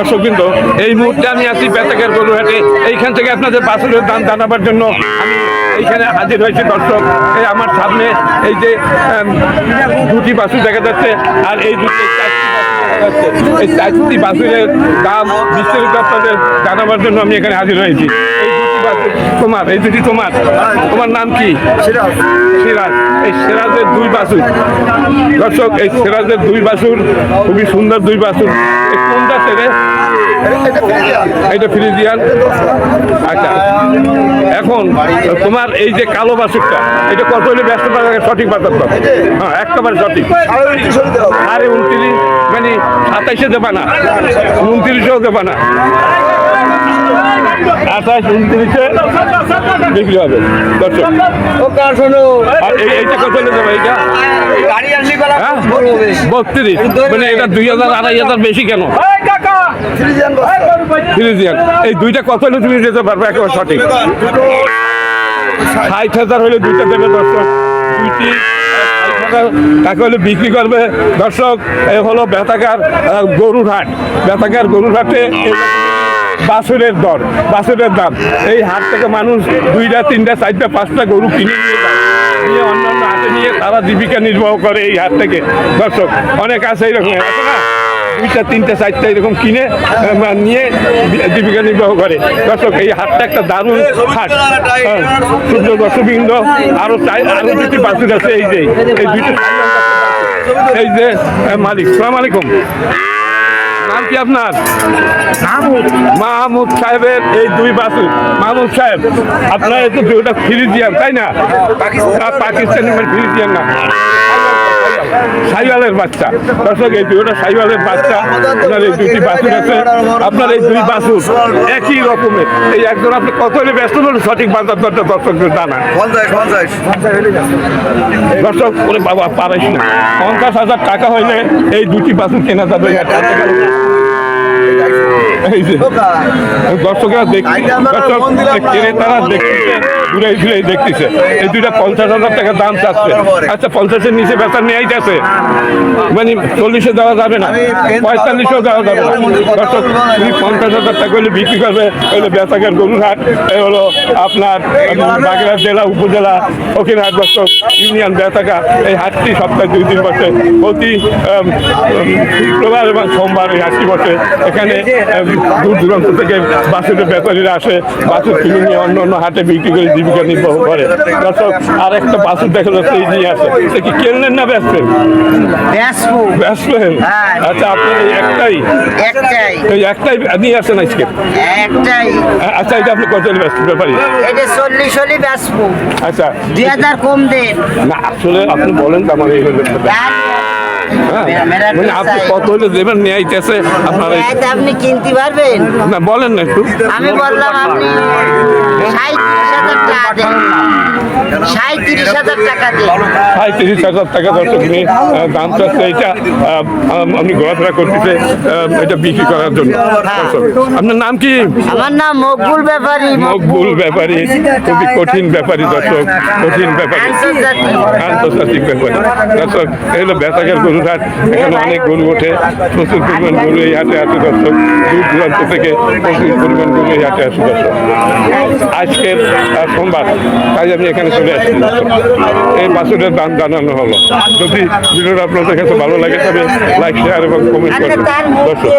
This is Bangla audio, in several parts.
দর্শক কিন্তু এই মুহূর্তে আমি আছি বেতাকের গরুহাটে। এইখান থেকে আপনাদের বাছুরের দাম জানাবার জন্য আমি এইখানে হাজির হয়েছি দর্শক। এই আমার সামনে এই যে দুটি বাছুর দেখা যাচ্ছে, আর এই দুটি এই চারটি বাছুরের দাম বিস্তারিত আপনাদের জানাবার জন্য আমি এখানে হাজির হয়েছি। তোমার এই দুটি তোমার নাম কি? সিরাজ। এই সিরাজের দুই বাছুর দর্শক, এই সিরাজের দুই বাছুর খুবই সুন্দর দুই বাছুর। কোনটা থেকে? এটা ফ্রিজিয়ান। আচ্ছা, এখন তোমার এই যে কালো বাছুরটা এটা কত হলে ব্যস্ত পাওয়া সঠিক বাজার? হ্যাঁ, একেবারে সঠিক। 29.5 মানে 27-এ দেবা না, 29-এও দেবা না, 28-29-এ বিক্রি হবে দর্শক। আর এইটা কত হলে দেবো? এইটা 32, মানে এটা 2,000-2,500 বেশি কেন? ফ্রিজিয়ান। এই দুইটা কত হলে তুমি যেতে পারবে একেবারে সঠিক? 60,000 হলে দুইটা দেবে দর্শক। দুইটি তাকে হলে বিক্রি করবে দর্শক। এ হলো বেতাকার গরুর হাট। বেতাকার গরুর হাটে বাছুরের দর, বাছুরের দাম। এই হাট থেকে মানুষ 2টা 3টা 4টা 5টা গরু কিনে নিয়ে যায়, নিয়ে অন্যান্য হাটে নিয়ে তারা জীবিকা নির্বাহ করে এই হাট থেকে দর্শক। অনেক আছে এইরকম, আছে না? 2টা 3টা 4টা এরকম কিনে নিয়ে জীবিকা নির্বাহ করে দর্শক। এই হাটটা একটা দারুণ হাট। সূর্য দর্শকবৃন্দ আরো দুটি বাছুর আছে। এই যে এই দুইটা, এই যে মালিক। সালাম আলাইকুম, নাম কি আপনার? মাহমুদ সাহেবের এই দুই বাছুর। মাহমুদ সাহেব, আপনার তো দুইটা ফ্রিজিয়ান তাই না? পাকিস্তানি মানে ফ্রিজিয়ান না, সাইওয়ালের বাচ্চা দর্শক। এই দুইটা সাইওয়ালের বাচ্চা। আপনার এই দুটি বাছুর আছে। আপনার এই দুই বাছুর একই রকমের। এই একজন আপনি কত হলে ব্যস্ত হলেন সঠিক বাজার দরটা দর্শকদের জানা? 50 দর্শক করে বাবা পারিস না, 50,000 টাকা হইলে এই দুটি বাছুর কেনা যাবে। দর্শকরা দেখছে, দর্শক ক্রেতারা দেখতেছে, ঘুরে দেখতেছে। এই দুইটা 50,000 টাকা দাম চাচ্ছে। আচ্ছা, 50-এর নিচে বেচা নেই যাচ্ছে, মানে 40-এ দেওয়া যাবে না, 45-এও দেওয়া যাবে না দর্শক। তুমি 50,000 টাকা হলে বিক্রি করবে। হলো বেতাকের গরুরহাট। এই হলো আপনার বাগেরহাট জেলা উপজেলা ফকিরহাট দর্শক ইউনিয়ন বেতাকা। এই হাটটি সপ্তাহে 2 দিন বসে, প্রতি শুক্রবার এবং সোমবার এই হাটটি বসে। এখানে দূর দূরান্ত থেকে বাছুরের ব্যাপারীরা আসে, বাছুর কিনে নিয়ে অন্য অন্য হাটে বিক্রি করে জীবিকা নির্বাহ করে দর্শক। আর একটা বাছুর দেখা যাচ্ছে এই নিয়ে আসে, সে কি কেনলেন না ব্যস্তেন? ব্যস্তেন। আচ্ছা, আপনার এই একটাই নিয়ে আসেন আজকে? আচ্ছা, এটা আপনি কত ব্যস্ত ব্যাপারী? আচ্ছা, 2000 কম দেন না, আসলে আপনি বলেন তো আমার এই মানে আপনি কত হলে দেবেন নিয়ে আইতেছে আপনার? আপনি কিনতে পারবেন না, বলেন না একটু। আমি বললাম আপনি 37,000 টাকা দেন, 37,000 টাকা দেন। 37,000 টাকা দর্শক নিয়ে দাম চাচ্ছে। এইটা আপনি ঘোরাফেরা করতেছে এটা বিক্রি করার জন্য দর্শক। আপনার নাম কি? আমার নাম মকবুল ব্যাপারী। মকবুল ব্যাপারী, খুবই কঠিন ব্যাপারী দর্শক, কঠিন ব্যাপারী, আন্তর্জাতিক ব্যাপারী দর্শক। এই হলো বেতাকের গরুর হাট। এখানে অনেক গরু ওঠে, প্রচুর পরিমাণ গরু এই হাটে আসে দর্শক। দূর দূরান্ত থেকে প্রচুর পরিমাণ গরু এই হাটে আসে দর্শক। আজকের সোমবার, তাই আমি এখানে চলে আসছি দর্শক। এই বাছুরের দাম জানানো হলো। যদি ভিডিওটা আপনাদের কাছে ভালো লাগে তবে লাইক, শেয়ার এবং কমেন্ট করবেন দর্শক।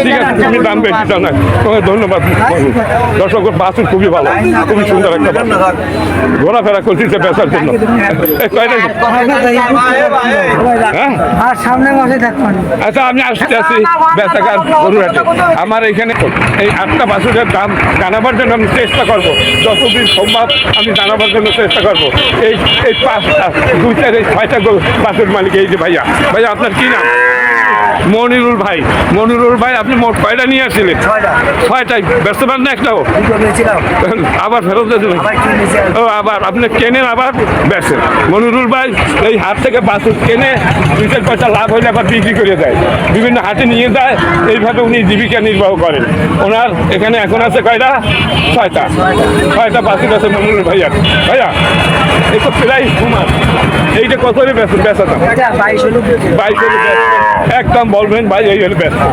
ঠিক আছে, তুমি দাম বেশি জানা, তোমাকে ধন্যবাদ দর্শক। বাছুর খুবই ভালো, খুবই সুন্দর একটা বাছুর। ঘোরাফেরা করতেছে বেচার জন্য। আচ্ছা, আমি আসতে আছি বেতাকার গরুরহাটে। আমার এখানে এই 8টা বাছুরের দাম জানাবার জন্য আমি চেষ্টা করবো, যতদিন সম্ভব আমি জানাবার জন্য চেষ্টা করবো। এই 5টা 2টা 6টা বাছুর মালিক এই যে ভাইয়া। আপনার কি নাম? মনিরুল ভাই। মনিরুল ভাই, আপনি মোট কয়টা নিয়ে আসছিলেন? 6টাই। ব্যস্ত পারেন না একটাও? আবার ফেরত দিয়েছিলেন? ও, আবার আপনি কেনেন আবার বেচেন। মনিরুল ভাই এই হাট থেকে বাছুর কেনে 2-4 পয়সা লাভ হলে আবার বিক্রি করে দেয়, বিভিন্ন হাটে নিয়ে যায়। এইভাবে উনি জীবিকা নির্বাহ করেন। ওনার এখানে এখন আছে কয়টা? 6টা বাছুর আছে মনিরুল ভাইয়া। এই তো প্রায় সমান। এইটা কত হলে বেচা দাম? 22 হলে একদম বলবেন ভাই, এই হলে বেচা।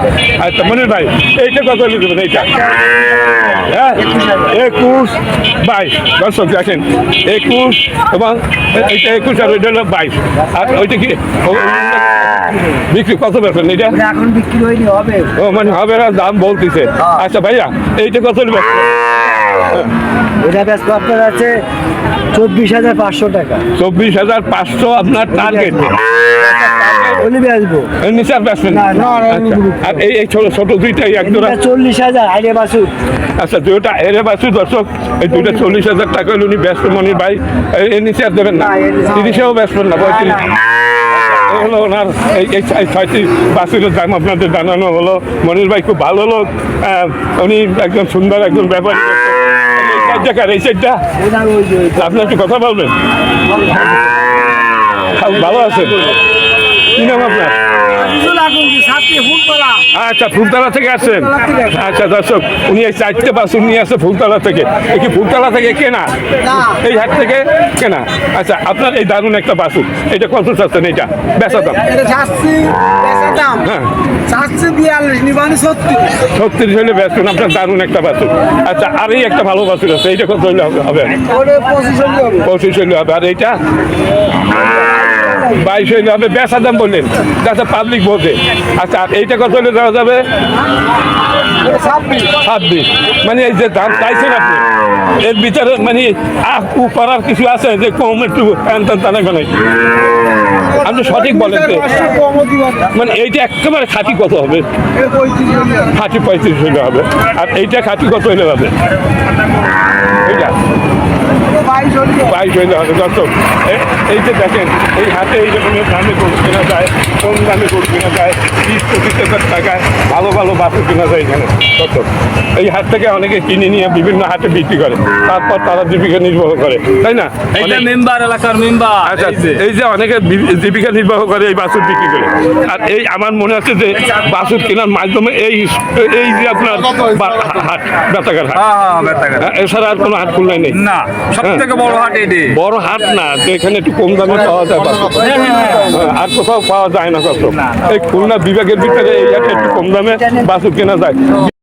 আচ্ছা মনির ভাই, এইটা কত হলে দেবেন? এইটা হ্যাঁ 21, 22। দর্শক দেখেন 21 এবং এইটা 21 আর ওইটা হলো 22। আর ওইটা কি বিক্রি কত বেচবেন এইটা? এখন বিক্রি হয়নি, হবে। ও মানে হবে না, দাম বলতেছে। আচ্ছা ভাইয়া, এইটা কত হলে বেচবেন? এটা ব্যস্ত আপনার আছে 24,500 টাকা। 24,500 আপনার টার্গেট। বলি বেচবো এর নিচে আর বেচবেন না? না, না, আচ্ছা। আর এই ছোট ছোট দুইটাই এক জোড়া? 40,000 আইডিয়া বাসু। আচ্ছা দুইটা এরে বাছু দর্শক, এই দুইটা 40,000 টাকা হলে উনি ব্যস্ত মনির ভাই। এর নিচে আর দেবেন না? না, এর নিচে- 30-এও বেচবেন না? 35 এই হলো ওনার এই 6টি বাছুরের দাম আপনাদের জানানো হলো। মনির ভাই খুব ভালো লোক, উনি একদম সুন্দর একজন ব্যাপারী। এই জায়গার এই সাইডটা ওটা ওই যে ওইটা। আপনি একটু কথা বলবেন? ভালো আছে? কি নাম আপনার? আচ্ছা ফুলতলা থেকে আসছেন? আচ্ছা দর্শক, উনি এই 4টে বাছুর নিয়ে আসছে ফুলতলা থেকে। এই কি ফুলতলা থেকে কেনা? এই হাট থেকে কেনা? আচ্ছা আপনার এই দারুণ একটা বাছুর, এটা কত চাচ্ছেন? এইটা বেচা দাম? হ্যাঁ 36 হলে বেচবেন, আপনার দারুণ একটা বাছুর। আচ্ছা আর এই একটা ভালো বাছুর আছে, এইটা কত হলে হবে? 25 হলে হবে। আর এইটা 22 হলে হবে। বেচা দাম বললেন, যাতে পাবলিক বোঝে। আচ্ছা আর এইটা কত হলে দেওয়া যাবে? 26। মানে এই যে দাম চাইছেন আপনি, এর ভিতরে মানে করার কিছু আছে যে কম একটু টানা বানাই? আপনি সঠিক বলেন যে মানে এইটা একেবারে খাঁটি কত হবে? খাঁটি 35 হলে হবে। আর এইটা খাঁটি কত হলে হবে? এইটা 22 হইলে হবে। দর্শক এই যে দেখেন, এই হাতে এই রকমের দামে গরু কেনা যায়, কম দামে গরু কেনা যায়, 30-25,000 টাকায় ভালো ভালো বাছুর কেনা যায় এখানে। দর্শক এই হাট থেকে অনেকে কিনে নিয়ে বিভিন্ন হাটে বিক্রি করে, তারপর তারা জীবিকা নির্বাহ করে, তাই না? মেম্বার এলাকার মেম্বার। আচ্ছা এই যে অনেকে জীবিকা নির্বাহ করে এই বাছুর বিক্রি করে। আর এই আমার মনে আছে যে বাছুর কেনার মাধ্যমে এই যে আপনার হাট, বেতাঘাট হাট, এছাড়া আর কোনো হাট খুলনায় নেই? না, সব থেকে বড় হাট এটি। বড় হাট না, যে এখানে একটু কম দামে পাওয়া যায় বাছুর। আর কোথাও পাওয়া যায় না। এই খুলনা বিভাগের ভিতরে এই হাটে একটু কম দামে বাছুর কেনা যায়।